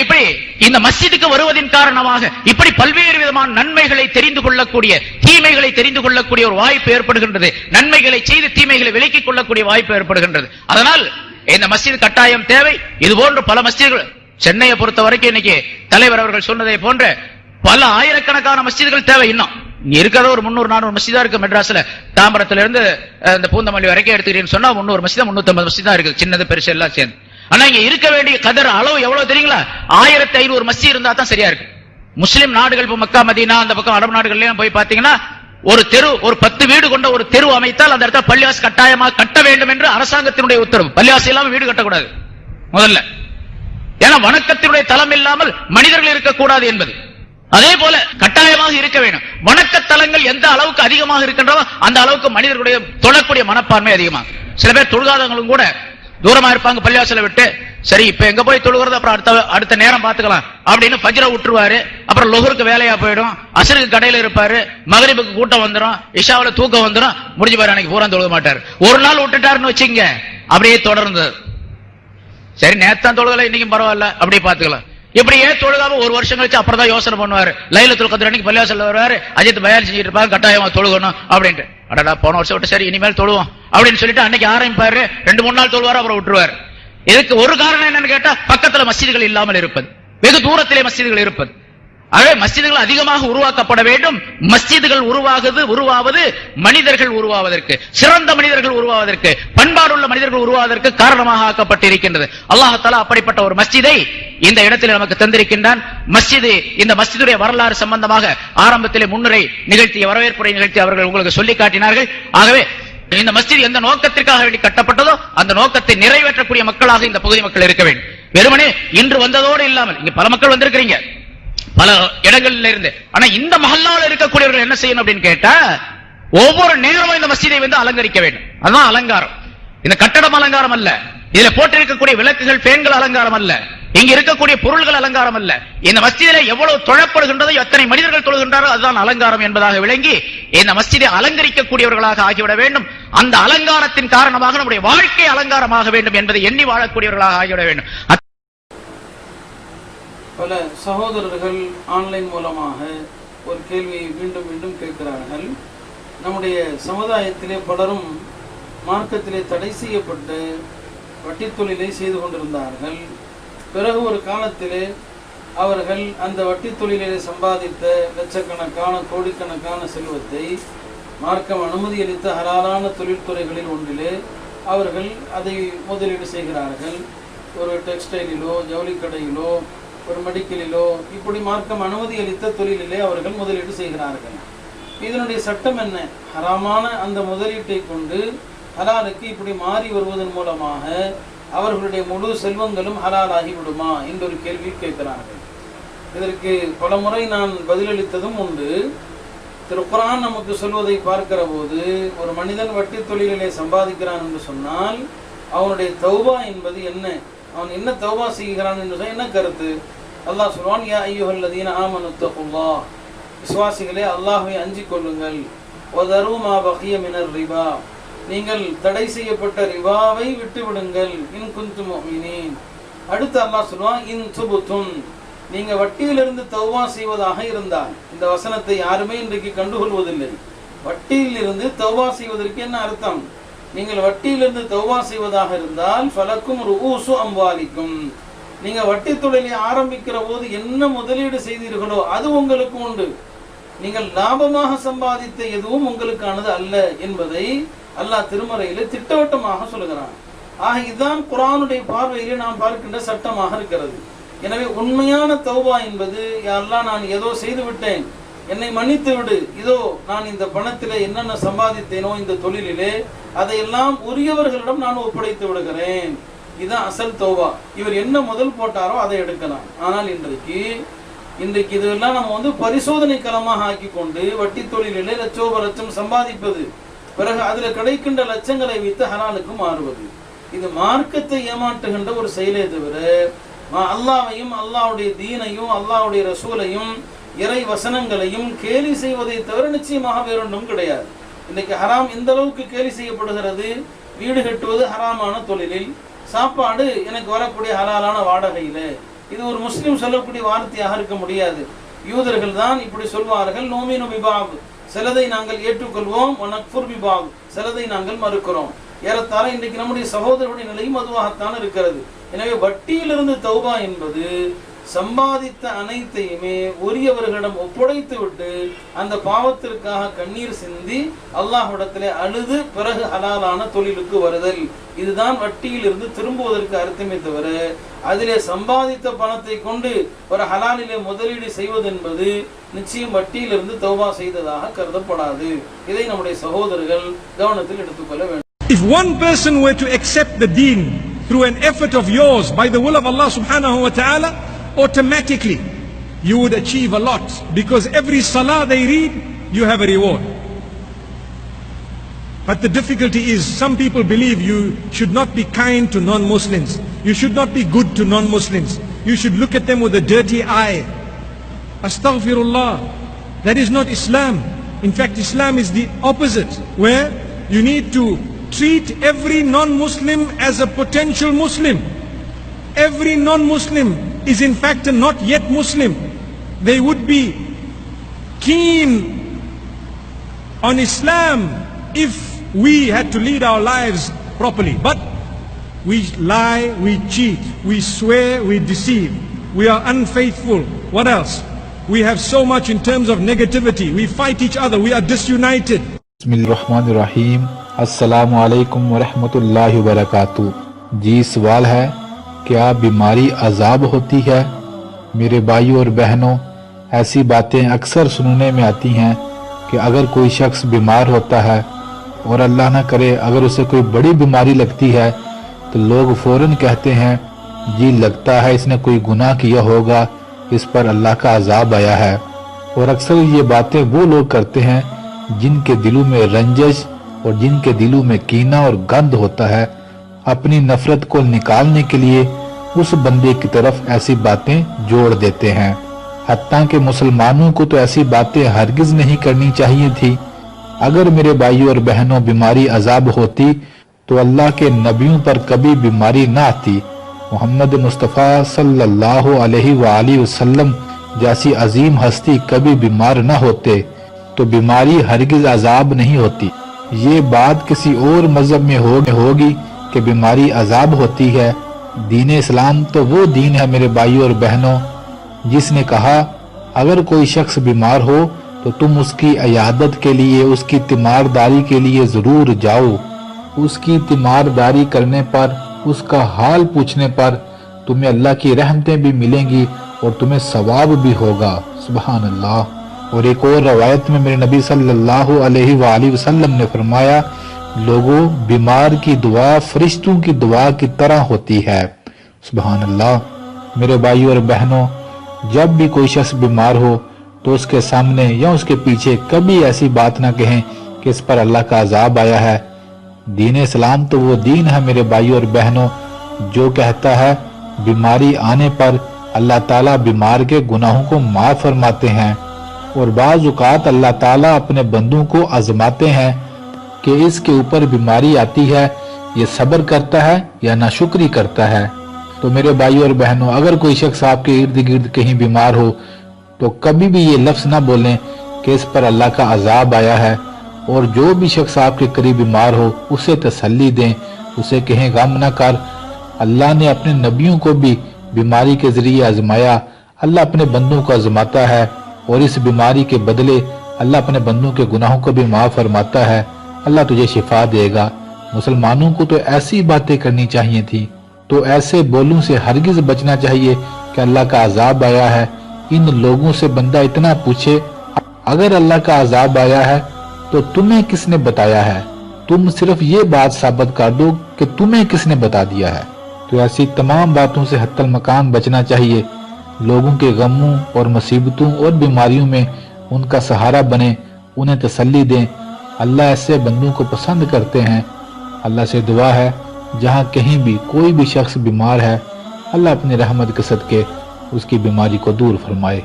இப்படி இந்த மஸ்ஜிதுக்கு வருவதின் காரணமாக இப்படி பல்வேறு விதமான நன்மைகளை தெரிந்து கொள்ளக்கூடிய, தீமைகளை தெரிந்து கொள்ளக்கூடிய ஒரு வாய்ப்பு ஏற்படுகின்றது. நன்மைகளை செய்து தீமைகளை விலக்கிக் கொள்ளக்கூடிய வாய்ப்பு ஏற்படுகின்றது. அதனால் இந்த மஸ்ஜித் கட்டாயம் தேவை. இது போன்ற பல மஸ்ஜிதுகள் சென்னையை பொறுத்த வரைக்கும் இன்னைக்கு தலைவர் அவர்கள் சொன்னதை போன்ற பல ஆயிரக்கணக்கான மஸ்ஜிதுகள் தேவை. இன்னும் இங்க இருக்கிற ஒரு 300-400 மஸ்ஜிதா இருக்கு. மெட்ராஸ்ல தாம்பரத்துல இருந்து இந்த பூந்தமல்லி வரைக்கும் எடுத்துக்கிறீங்கன்னு சொன்னா 300 மஸ்ஜிதா 350 மஸ்ஜிதா இருக்கு, சின்னது பெருசு எல்லாம் சேர்ந்து. ஆனா இங்க இருக்க வேண்டிய கதர் அளவு எவ்வளவு தெரியுங்களா? 1500 மஸ்ஜித் இருந்தா தான் சரியா இருக்கு. முஸ்லிம் நாடுகள், மக்கா மதீனா அந்த பக்கம் அரபு நாடுகள்லயும் போய் பாத்தீங்கன்னா ஒரு தெரு, ஒரு 10 வீடு கொண்ட ஒரு தெரு அமைத்தால் அந்த இடத்துல பள்ளிவாசி கட்டாயமாக கட்ட வேண்டும் என்று அரசாங்கத்தினுடைய உத்தரவு. பள்ளிவாசி இல்லாம வீடு கட்டக்கூடாது முதல்ல. ஏன்னா வணக்கத்தினுடைய தலம் இல்லாமல் மனிதர்கள் இருக்கக்கூடாது என்பது. அதே போல கட்டாயமாக இருக்க வேண்டும். வணக்கத்தலங்கள் எந்த அளவுக்கு அதிகமாக இருக்கின்றதோ அந்த அளவுக்கு மனிதர்களுடைய தொழக்கூடிய மனப்பான்மை அதிகமாக. சில பேர் தொழுகாதவங்களும் கூட தூரமா இருப்பாங்க பள்ளிவாசலை விட்டு. சரி இப்ப எங்க போய் தொழுகிறது, அப்புறம் அடுத்த நேரம் பாத்துக்கலாம் அப்படின்னு ஃபஜ்ர விட்டுருவாரு. அப்புறம் லொஹருக்கு வேலையா போயிடும், அசருக்கு கடையில இருப்பாரு, மகரிபுக்கு கூட்டம் வந்துடும், இஷாவுல தூக்கம் வந்துடும், முடிஞ்சு பாரு அன்னைக்கு பூரா தொழுக மாட்டாரு. ஒரு நாள் விட்டுட்டாருன்னு வச்சுங்க, அப்படியே தொடர்ந்து சரி நேத்தான் தொழுகல இன்னைக்கும் பரவாயில்ல அப்படியே பாத்துக்கலாம். இப்படியே தொழுகாம ஒரு வருஷம் கழிச்சு அப்புறம் தான் யோசனை பண்ணுவாரு. லைலத்துல் கத்ர் அன்னைக்கு பள்ளிவாசல்ல வருவாரு, அஜித் பயான் செஞ்சுட்டு இருப்பாங்க, கட்டாயமா தொழுகணும் அப்படின்ட்டு. அடடா போன வருஷம் விட்டு சரி இனிமேல் தொழுவோம் அப்படின்னு சொல்லிட்டு அன்னைக்கு ஆரம்பிப்பாரு. 2-3 நாள் தொழுவாரு, அப்புறம் விட்டுருவாரு. இதுக்கு ஒரு காரணம் என்னன்னு கேட்டா பக்கத்துல மஸ்ஜிதுகள் இல்லாமல் இருப்பது, வெகு தூரத்திலே மஸ்ஜிதுகள் இருப்பது. ஆகவே மஸ்ஜிதுகள் அதிகமாக உருவாக்கப்பட வேண்டும். மஸ்ஜிதுகள் உருவாவது மனிதர்கள் உருவாவதற்கு, சிறந்த மனிதர்கள் உருவாவதற்கு, பண்பாடுள்ள மனிதர்கள் உருவாவதற்கு காரணமாக ஆக்கப்பட்டிருக்கின்றது. அல்லாஹ் தஆலா அப்படிப்பட்ட ஒரு மஸ்ஜிதை இந்த இடத்தில் நமக்கு தந்திருக்கின்றான். இந்த மஸ்ஜிதுடைய வரலாறு சம்பந்தமாக ஆரம்பத்திலே முன்னுரை நிகழ்த்திய, வரவேற்புரை நிகழ்த்தி அவர்கள் உங்களுக்கு சொல்லி காட்டினார்கள். ஆகவே இந்த மஸ்ஜித் எந்த நோக்கத்திற்காக வேண்டி கட்டப்பட்டதோ அந்த நோக்கத்தை நிறைவேற்றக்கூடிய மக்களாக இந்த பகுதி மக்கள் இருக்க வேண்டும். வெறுமனே இன்று வந்ததோடு இல்லாமல் இங்க பல மக்கள் வந்திருக்கிறீங்க பல இடங்கள்ல இருந்து. ஆனா இந்த மஹல்லாவில் இருக்கக்கூடியவர்கள் என்ன செய்யணும் அப்படின்னு கேட்டா, ஒவ்வொரு நேரமும் இந்த மஸ்ஜிதை அலங்கரிக்க வேண்டும். அதுதான் அலங்காரம். இந்த கட்டடம் அலங்காரம் அல்ல, இதுல போட்டிருக்கக்கூடிய விளக்குகள், பேன்கள் அலங்காரம் அல்ல, இங்க இருக்கக்கூடிய பொருள்கள் அலங்காரம் அல்ல. இந்த மஸ்ஜிதிலே எவ்வளவு தொழப்படுகின்றதோ, எத்தனை மனிதர்கள் தொழுகின்றாரோ அதுதான் அலங்காரம் என்பதாக விளங்கி இந்த மஸ்ஜிதை அலங்கரிக்கக்கூடியவர்களாக ஆகிவிட வேண்டும். அந்த அலங்காரத்தின் காரணமாக நம்முடைய வாழ்க்கை அலங்காரமாக வேண்டும் என்பதை எண்ணி வாழக்கூடியவர்களாக ஆகிவிட வேண்டும். பல சகோதரர்கள் ஆன்லைன் மூலமாக ஒரு கேள்வியை மீண்டும் மீண்டும் கேட்கிறார்கள். நம்முடைய சமுதாயத்திலே பலரும் மார்க்கத்திலே தடை செய்யப்பட்டு வட்டி தொழிலை செய்து கொண்டிருந்தார்கள். பிறகு ஒரு காலத்திலே அவர்கள் அந்த வட்டி தொழிலிலே சம்பாதித்த லட்சக்கணக்கான கோடிக்கணக்கான செல்வத்தை மார்க்கம் அனுமதி அளித்த ஹலாலான தொழில்துறைகளில் ஒன்றிலே அவர்கள் அதை முதலீடு செய்கிறார்கள். ஒரு டெக்ஸ்டைலிலோ, ஜவுளி கடையிலோ, ஒரு மெடிக்கலிலோ, இப்படி மார்க்கம் அனுமதி அளித்த தொழிலிலே அவர்கள் முதலீடு செய்கிறார்கள். இதனுடைய சட்டம் என்ன? ஹராமான அந்த முதலீட்டை கொண்டு ஹலாலுக்கு இப்படி மாறி வருவதன் மூலமாக அவர்களுடைய முழு செல்வங்களும் ஹலால் ஆகிவிடுமா என்ற ஒரு கேள்வி கேட்கிறார்கள். இதற்கு பல முறை நான் பதிலளித்ததும் உண்டு. திருக்குர்ஆன் நமக்கு சொல்வதை பார்க்கிற போது, ஒரு மனிதன் வட்டி தொழிலிலே சம்பாதிக்கிறான் என்று சொன்னால் அவனுடைய தௌபா என்பது என்ன, அவன் என்ன தௌபா செய்கிறான் என்று என்ன கருத்து? அல்லாஹ் சொல்வான், யா அய்யுஹல்லதீன ஆமனு தக்குல்லாஹ், விசுவாசிகளே அல்லாஹ்வை அஞ்சிக் கொள்ளுங்கள். வதரு மா பகிய மினர் ரிபா, நீங்கள் தடை செய்யப்பட்ட ரிபாவை விட்டு விடுங்கள். இன் குன்தும் முஃமினீன். அடுத்து அல்லாஹ் சொல்வான், இன் துபுதும், நீங்க வட்டியிலிருந்து தௌபா செய்வதாக இருந்தால். இந்த வசனத்தை யாருமே இன்றைக்கு கண்டுகொள்வதில்லை. வட்டியில் இருந்து தௌபா செய்வதற்கு என்ன அர்த்தம்? நீங்கள் வட்டியிலிருந்து தௌபா செய்வதாக இருந்தால் ஃபலக்கும் ருஊசு அம்வாலிக்கும், நீங்க வட்டி தொழிலை ஆரம்பிக்கிற போது என்ன முதலீடு செய்தீர்களோ அது உங்களுக்கு உண்டு. நீங்கள் லாபமாக சம்பாதித்த எதுவும் உங்களுக்கானது அல்ல என்பதை அல்லாஹ் திருமறையிலே திட்டவட்டமாக சொல்லுகிறான். ஆக இதுதான் குர்ஆனுடைய பார்வையிலே நாம் பார்க்கின்ற சட்டமாக இருக்கிறது. எனவே உண்மையான தௌபா என்பது, யா அல்லாஹ் நான் ஏதோ செய்து விட்டேன், என்னை மன்னித்து விடு, இதோ நான் இந்த பணத்திலே என்னென்ன சம்பாதித்தேனோ இந்த தொழிலிலே அதையெல்லாம் உரியவர்களிடம் நான் ஒப்படைத்து விடுகிறேன். இதுதான் அசல் தௌபா. இவர் என்ன முதல் போட்டாரோ அதை எடுக்கலாம். ஆனால் இன்றைக்கு இதெல்லாம் நம்ம பரிசோதனை களமாக ஆக்கி கொண்டு வட்டி தொழிலிலே லட்சம் சம்பாதிப்பது, பிறகு அதுல கிடைக்கின்ற லட்சங்களை வைத்து ஹலாலுக்கு மாறுவது, இது மார்க்கத்தை ஏமாற்றுகின்ற ஒரு செயலே தவிர அல்லாஹ்வையும் அல்லாஹ்வுடைய தீனையும் அல்லாஹ்வுடைய ரசூலையும் இறை வசனங்களையும் கேலி செய்வதை தவிர நிச்சயமாக வேறொன்றும் கிடையாது. இன்னைக்கு ஹராம் இந்த அளவுக்கு கேலி செய்யப்படுகிறது. வீடு கட்டுவது ஹராமான தொழிலில், சாப்பாடு எனக்கு வரக்கூடிய ஹலாலான வாடகையில, இது ஒரு முஸ்லிம் சொல்லக்கூடிய வார்த்தையாக இருக்க முடியாது. யூதர்கள் தான் இப்படி சொல்வார்கள், நோமினு பிபாப், சிலதை நாங்கள் ஏற்றுக்கொள்வோம், நக்ஃபுர் பிபாப், சிலதை நாங்கள் மறுக்கிறோம். ஏறத்தாழ இன்றைக்கு நம்முடைய சகோதரருடைய நிலையும் அதுவாகத்தான் இருக்கிறது. எனவே வட்டியிலிருந்து தௌபா என்பது சம்பாதித்த அனைத்தையுமே உரியவர்களிடம் ஒப்படைத்து விட்டு அந்த பாவத்திற்காக கண்ணீர் சிந்தி அல்லாஹ்விடத்திலே அழுது பிறகு ஹலாலான தொழிலுக்கு வருதல். இதுதான் வட்டியிலிருந்து திரும்புவதற்கு அர்த்தமே தவிர அதிலே சம்பாதித்த பணத்தை கொண்டு ஒரு ஹலாலிலே முதலீடு செய்வது என்பது நிச்சயம் வட்டியிலிருந்து தௌபா செய்ததாக கருதப்படாது. இதை நம்முடைய சகோதரர்கள் கவனத்தில் எடுத்துக்கொள்ள வேண்டும். If one person were to accept the deen through an effort of yours by the will of Allah subhanahu wa ta'ala, automatically you would achieve a lot, because every salah they read, you have a reward. But the difficulty is, some people believe you should not be kind to non-Muslims, you should not be good to non-Muslims, you should look at them with a dirty eye. Astaghfirullah, that is not Islam. In fact, Islam is the opposite, where you need to treat every non-Muslim as a potential Muslim. Every non-Muslim is in fact a not yet Muslim. They would be keen on Islam if we had to lead our lives properly. But we lie, we cheat, we swear, we deceive, we are unfaithful. What else? We have so much in terms of negativity. We fight each other, we are disunited. बिस्मिल्लाहिर्रहमानिर्रहीम। अस्सलामु अलैकुम वरहमतुल्लाहि वबरकातुहू। जी, सवाल है, क्या बीमारी अजाब होती है? मेरे भाइयों और बहनों, ऐसी बातें अक्सर सुनने में आती हैं कि अगर कोई शख्स बीमार होता है और अल्लाह ना करे अगर उसे कोई बड़ी बीमारी लगती है तो लोग फौरन कहते हैं, जी लगता है इसने कोई गुनाह किया होगा, इस पर अल्लाह का अजाब आया है। और अक्सर ये बातें वो लोग करते हैं जिनके दिलों में रंजिश और जिनके दिलों में कीना और गंद होता है। अपनी नफरत को निकालने के लिए उस बंदे की तरफ ऐसी बातें जोड़ देते हैं। हत्ता कि मुसलमानों को तो ऐसी बातें हरगिज नहीं करनी चाहिए थी। अगर मेरे भाइयों और बहनों बीमारी अजाब होती तो अल्लाह के नबियों पर कभी बीमारी ना आती। मोहम्मद मुस्तफ़ा सल्लल्लाहु अलैहि वसल्लम जैसी अजीम हस्ती कभी बीमार न होते तो बीमारी हरगिज अजाब नहीं होती। ये बात किसी और मजहब में होगी कि बीमारी अजाब होती है। दीन इस्लाम तो वो दीन है मेरे भाइयों और बहनों जिसने कहा, अगर कोई शख्स बीमार हो तो तुम उसकी इयादत के लिए, उसकी तीमारदारी के लिए जरूर जाओ। उसकी तीमारदारी करने पर, उसका हाल पूछने पर तुम्हें अल्लाह की रहमतें भी मिलेंगी और तुम्हें सवाब भी होगा। सुभान अल्लाह। और एक और रवायत में मेरे नबी सल्लल्लाहु अलैहि वसल्लम ने फरमाया, लोगों, बीमार की दुआ फरिश्तों की दुआ की तरह होती है। सुभान अल्लाह। मेरे भाइयों और बहनों, जब भी कोई शख्स बीमार हो तो उसके सामने या उसके पीछे कभी ऐसी बात ना कहें कि इस पर अल्लाह का अजाब आया है। दीन इस्लाम तो वो दीन है मेरे भाइयों और बहनों जो कहता है बीमारी आने पर अल्लाह ताला बीमार के गुनाहों को माफ फरमाते हैं। और बाज़ औक़ात अल्लाह ताला अपने बंदों को आजमाते हैं कि इसके ऊपर बीमारी आती है, ये सब्र करता है या नाशुक्री करता है। तो मेरे भाइयों और बहनों, अगर कोई शख्स आपके इर्द गिर्द कहीं बीमार हो तो कभी भी ये लफ्ज़ ना बोलें कि इस पर अल्लाह का अजाब आया है। और जो भी शख्स आपके करीब बीमार हो उसे तसल्ली दें, उसे कहें गम ना कर, अल्लाह ने अपने नबियों को भी बीमारी के जरिए आजमाया। अल्लाह अपने बंदों को आजमाता है और इस बीमारी के बदले अल्लाह अपने बंदों के गुनाहों को भी माफ फरमाता है। अल्लाह तुझे शिफा देगा। मुसलमानों को तो ऐसी बातें करनी चाहिए थी। तो ऐसे बोलों से हरगिज बचना चाहिए कि अल्लाह का अजाब आया है। इन लोगों से बंदा इतना पूछे, अगर अल्लाह का अजाब आया है तो तुम्हें किसने बताया है? तुम सिर्फ ये बात साबित कर दो कि तुम्हें किसने बता दिया है। तो ऐसी तमाम बातों से हत्तल मकान बचना चाहिए। लोगों के गमों और मुसीबतों और बीमारियों में उनका सहारा बने, उन्हें तसल्ली दें। अल्लाह ऐसे बंदों को पसंद करते हैं। अल्लाह से दुआ है, जहाँ कहीं भी कोई भी शख्स बीमार है, अल्लाह अपनी रहमत के सदके उसकी बीमारी को दूर फरमाए।